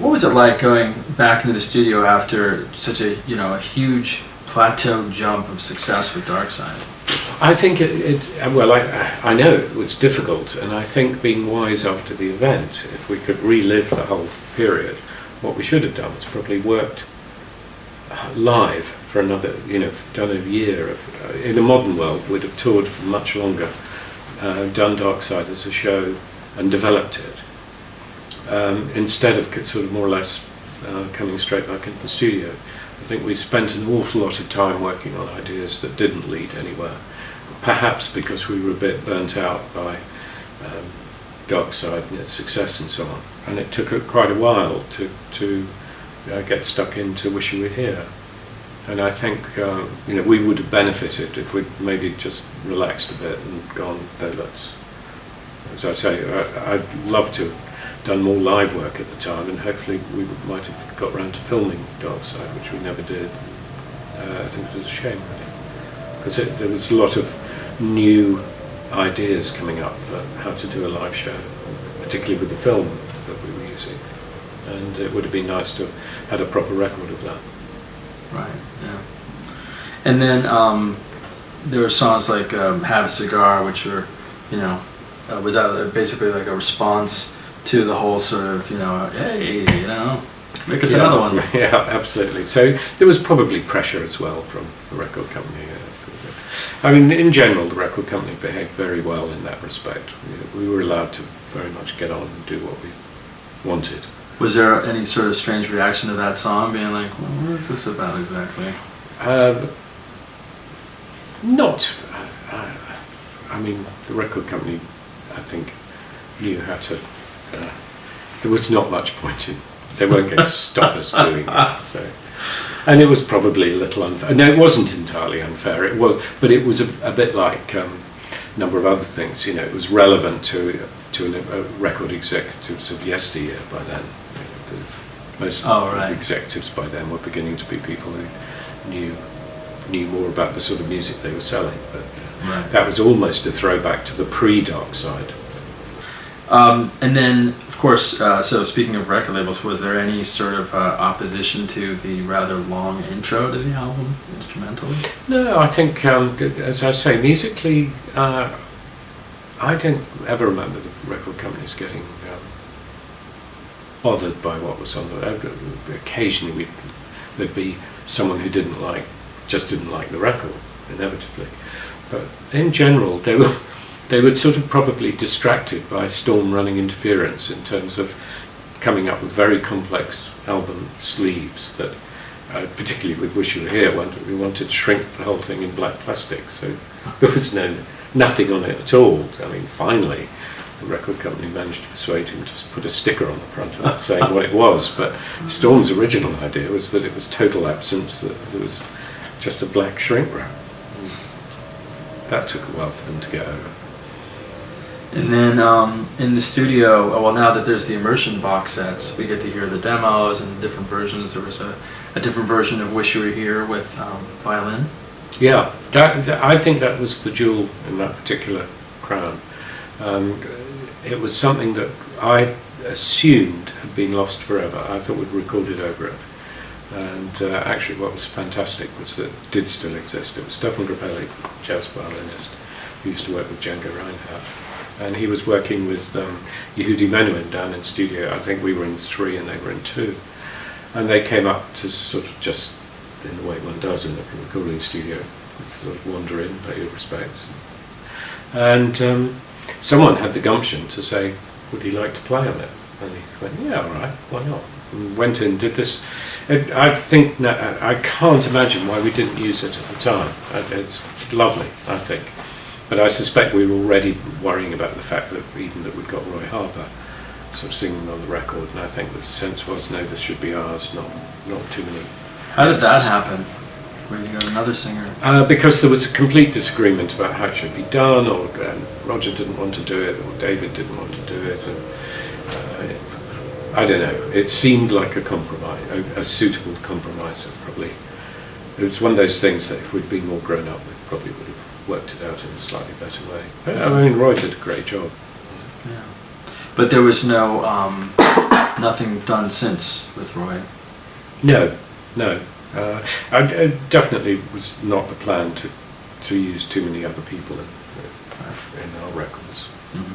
What was it like going back into the studio after such a a huge plateau jump of success with Dark Side? I think I know it was difficult, and I think being wise after the event, if we could relive the whole period, what we should have done was probably worked live for another, done a year of, in a modern world, would have toured for much longer, done Dark Side as a show and developed it, instead of sort of more or less coming straight back into the studio. I think we spent an awful lot of time working on ideas that didn't lead anywhere, perhaps because we were a bit burnt out by Dark Side and its success and so on. And it took quite a while to get stuck into Wish You Were Here. And I think we would have benefited if we'd maybe just relaxed a bit and gone, no, let's, as I say, I'd love to have done more live work at the time, and hopefully we might have got around to filming Dark Side, which we never did. I think it was a shame, really, because there was a lot of new ideas coming up for how to do a live show, particularly with the film that we were using, and it would have been nice to have had a proper record of that. Right, yeah. And then there were songs like Have a Cigar, which were, was that basically like a response to the whole sort of, hey, make us another one. Yeah, absolutely. So there was probably pressure as well from the record company. I mean, in general, the record company behaved very well in that respect. We were allowed to very much get on and do what we wanted. Was there any sort of strange reaction to that song, being like, well, what is this about exactly? Not. I mean, the record company, I think, knew how to. There was not much point in. They weren't going to stop us doing it. So, and it was probably a little unfair. No, it wasn't entirely unfair. It was, but it was a bit like a number of other things. It was relevant to record executives of yesteryear by then. Most of the executives by then were beginning to be people who knew more about the sort of music they were selling. But that was almost a throwback to the pre-Dark Side. And then, of course, so speaking of record labels, was there any sort of opposition to the rather long intro to the album, instrumentally? No, I think, as I say, musically, I don't ever remember the record companies getting bothered by what was on the. Occasionally, there'd be someone who just didn't like the record, inevitably. But in general, they were sort of probably distracted by storm running interference in terms of coming up with very complex album sleeves that, particularly with Wish You Were Here, we wanted to shrink the whole thing in black plastic, so there was nothing on it at all. I mean, finally, the record company managed to persuade him to put a sticker on the front of it saying what it was, but Storm's original idea was that it was total absence, that it was just a black shrink wrap. That took a while for them to get over. And then in the studio, well, now that there's the immersion box sets, we get to hear the demos and different versions. There was a different version of Wish You Were Here with violin. Yeah, I think that was the jewel in that particular crown. It was something that I assumed had been lost forever. I thought we'd recorded over it. And actually what was fantastic was that it did still exist. It was Stefan Grappelli, jazz violinist, who used to work with Django Reinhardt. And he was working with Yehudi Menuhin down in studio. I think we were in 3 and they were in 2. And they came up to sort of just, in the way one does in a recording studio, sort of wander in, pay your respects. And someone had the gumption to say, would he like to play on it? And he went, yeah, all right, why not? And went in, did this. I think, I can't imagine why we didn't use it at the time. It's lovely, I think. But I suspect we were already worrying about the fact that we'd got Roy Harper sort of singing on the record, and I think the sense was, no, this should be ours, not too many. How did that happen, when you got another singer? Because there was a complete disagreement about how it should be done, or Roger didn't want to do it, or David didn't want to do it, and I don't know, it seemed like a compromise, a suitable compromise. It was one of those things that if we'd been more grown up, we probably would have worked it out in a slightly better way. I mean, Roy did a great job. Yeah. But there was no nothing done since with Roy. No, no. I definitely was not the plan to use too many other people in our records. Mhm.